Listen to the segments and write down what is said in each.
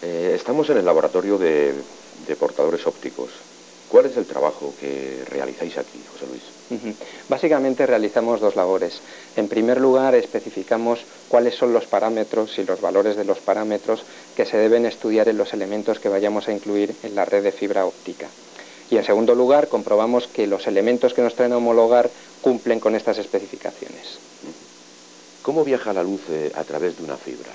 Estamos en el laboratorio de portadores ópticos. ¿Cuál es el trabajo que realizáis aquí, José Luis? Básicamente realizamos dos labores. En primer lugar, especificamos cuáles son los parámetros y los valores de los parámetros que se deben estudiar en los elementos que vayamos a incluir en la red de fibra óptica. Y en segundo lugar, comprobamos que los elementos que nos traen a homologar cumplen con estas especificaciones. ¿Cómo viaja la luz a través de una fibra?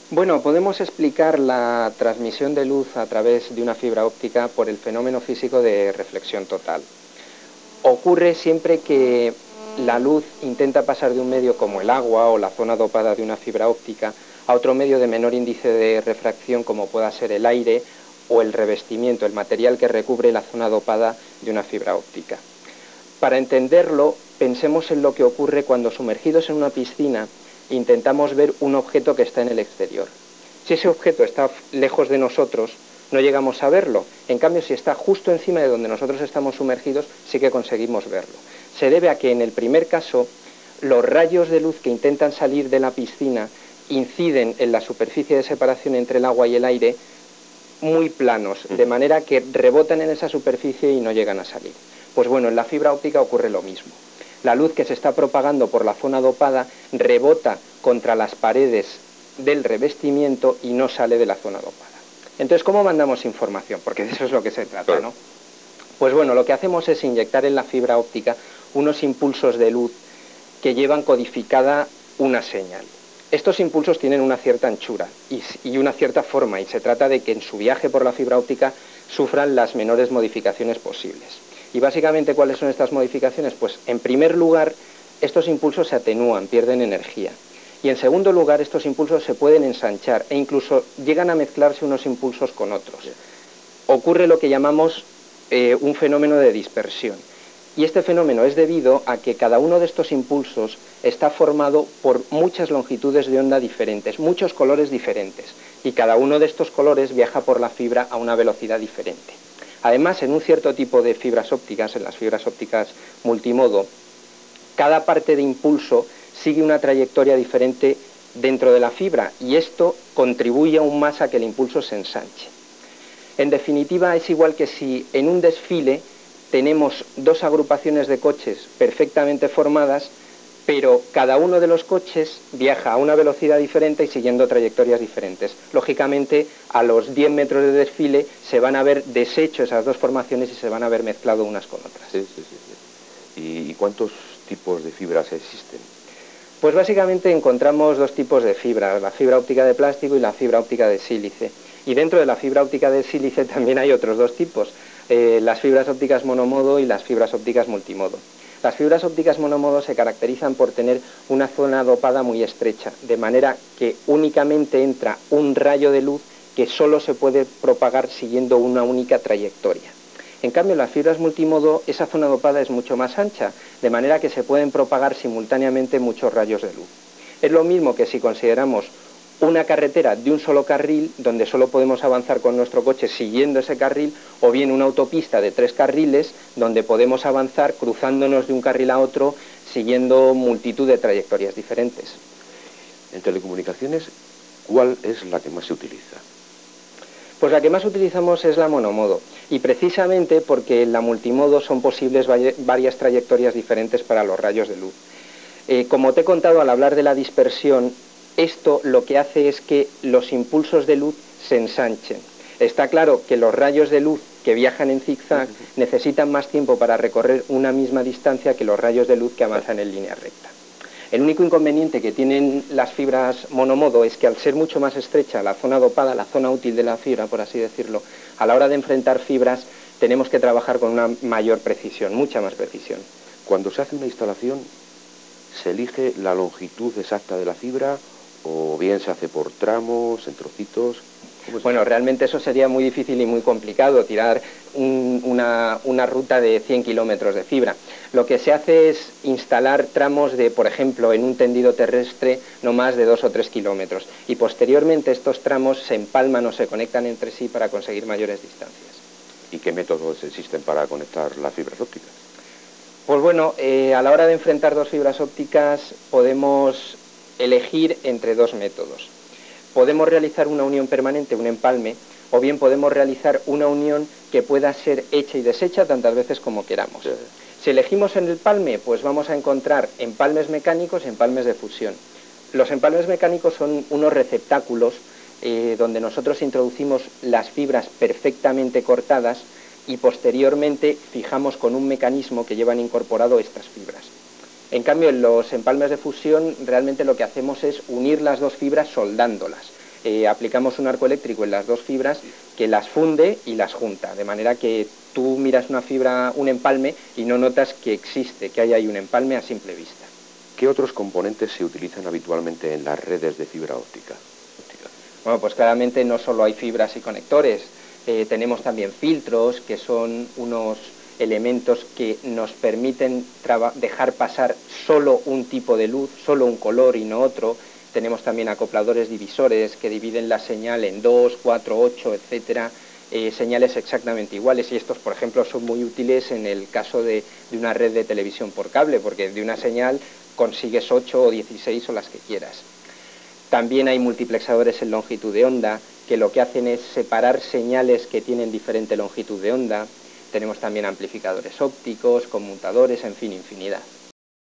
Bueno, podemos explicar la transmisión de luz a través de una fibra óptica por el fenómeno físico de reflexión total. Ocurre siempre que la luz intenta pasar de un medio como el agua o la zona dopada de una fibra óptica a otro medio de menor índice de refracción como pueda ser el aire o el revestimiento, el material que recubre la zona dopada de una fibra óptica. Para entenderlo, pensemos en lo que ocurre cuando sumergidos en una piscina intentamos ver un objeto que está en el exterior. Si ese objeto está lejos de nosotros, no llegamos a verlo. En cambio, si está justo encima de donde nosotros estamos sumergidos, sí que conseguimos verlo. Se debe a que en el primer caso, los rayos de luz que intentan salir de la piscina inciden en la superficie de separación entre el agua y el aire muy planos, de manera que rebotan en esa superficie y no llegan a salir. Pues bueno, en la fibra óptica ocurre lo mismo. La luz que se está propagando por la zona dopada rebota contra las paredes del revestimiento y no sale de la zona dopada. Entonces, ¿cómo mandamos información? Porque de eso es lo que se trata, ¿no? Pues bueno, lo que hacemos es inyectar en la fibra óptica unos impulsos de luz que llevan codificada una señal. Estos impulsos tienen una cierta anchura y una cierta forma, y se trata de que en su viaje por la fibra óptica sufran las menores modificaciones posibles. Y básicamente, ¿cuáles son estas modificaciones? Pues en primer lugar, estos impulsos se atenúan, pierden energía. Y en segundo lugar, estos impulsos se pueden ensanchar e incluso llegan a mezclarse unos impulsos con otros. Ocurre lo que llamamos un fenómeno de dispersión. Y este fenómeno es debido a que cada uno de estos impulsos está formado por muchas longitudes de onda diferentes, muchos colores diferentes, y cada uno de estos colores viaja por la fibra a una velocidad diferente. Además, en un cierto tipo de fibras ópticas, en las fibras ópticas multimodo, cada parte de impulso sigue una trayectoria diferente dentro de la fibra, y esto contribuye aún más a que el impulso se ensanche. En definitiva, es igual que si en un desfile tenemos dos agrupaciones de coches perfectamente formadas, pero cada uno de los coches viaja a una velocidad diferente y siguiendo trayectorias diferentes. Lógicamente, a los 10 metros de desfile se van a ver deshecho esas dos formaciones y se van a ver mezclado unas con otras. Sí. ¿Y cuántos tipos de fibras existen? Pues básicamente encontramos dos tipos de fibra, la fibra óptica de plástico y la fibra óptica de sílice. Y dentro de la fibra óptica de sílice también hay otros dos tipos, las fibras ópticas monomodo y las fibras ópticas multimodo. Las fibras ópticas monomodo se caracterizan por tener una zona dopada muy estrecha, de manera que únicamente entra un rayo de luz que solo se puede propagar siguiendo una única trayectoria. En cambio, en las fibras multimodo, esa zona dopada es mucho más ancha, de manera que se pueden propagar simultáneamente muchos rayos de luz. Es lo mismo que si consideramos una carretera de un solo carril, donde solo podemos avanzar con nuestro coche siguiendo ese carril, o bien una autopista de 3 carriles, donde podemos avanzar cruzándonos de un carril a otro, siguiendo multitud de trayectorias diferentes. En telecomunicaciones, ¿cuál es la que más se utiliza? Pues la que más utilizamos es la monomodo, y precisamente porque en la multimodo son posibles varias trayectorias diferentes para los rayos de luz. Como te he contado al hablar de la dispersión, esto lo que hace es que los impulsos de luz se ensanchen. Está claro que los rayos de luz que viajan en zigzag necesitan más tiempo para recorrer una misma distancia que los rayos de luz que avanzan en línea recta. El único inconveniente que tienen las fibras monomodo es que al ser mucho más estrecha la zona dopada, la zona útil de la fibra, por así decirlo, a la hora de enfrentar fibras tenemos que trabajar con una mayor precisión, mucha más precisión. Cuando se hace una instalación, ¿se elige la longitud exacta de la fibra o bien se hace por tramos, en trocitos? Bueno, realmente eso sería muy difícil y muy complicado, tirar una ruta de 100 kilómetros de fibra. Lo que se hace es instalar tramos de, por ejemplo, en un tendido terrestre no más de 2 o 3 kilómetros, y posteriormente estos tramos se empalman o se conectan entre sí para conseguir mayores distancias. ¿Y qué métodos existen para conectar las fibras ópticas? Pues bueno, a la hora de enfrentar dos fibras ópticas podemos elegir entre dos métodos. podemos realizar una unión permanente, un empalme, o bien podemos realizar una unión que pueda ser hecha y deshecha tantas veces como queramos. Sí. Si elegimos el empalme, pues vamos a encontrar empalmes mecánicos y empalmes de fusión. Los empalmes mecánicos son unos receptáculos donde nosotros introducimos las fibras perfectamente cortadas y posteriormente fijamos con un mecanismo que llevan incorporado estas fibras. En cambio, en los empalmes de fusión realmente lo que hacemos es unir las dos fibras soldándolas. Aplicamos un arco eléctrico en las dos fibras que las funde y las junta, de manera que tú miras una fibra, un empalme, y no notas que existe, que hay ahí un empalme a simple vista. ¿Qué otros componentes se utilizan habitualmente en las redes de fibra óptica? Bueno, pues claramente no solo hay fibras y conectores, tenemos también filtros, que son unos elementos que nos permiten dejar pasar solo un tipo de luz, solo un color y no otro. Tenemos también acopladores divisores que dividen la señal en 2, 4, 8, etcétera, señales exactamente iguales, y estos, por ejemplo, son muy útiles en el caso de una red de televisión por cable, porque de una señal consigues 8 o 16 o las que quieras. También hay multiplexadores en longitud de onda, que lo que hacen es separar señales que tienen diferente longitud de onda. Tenemos también amplificadores ópticos, conmutadores, en fin, infinidad.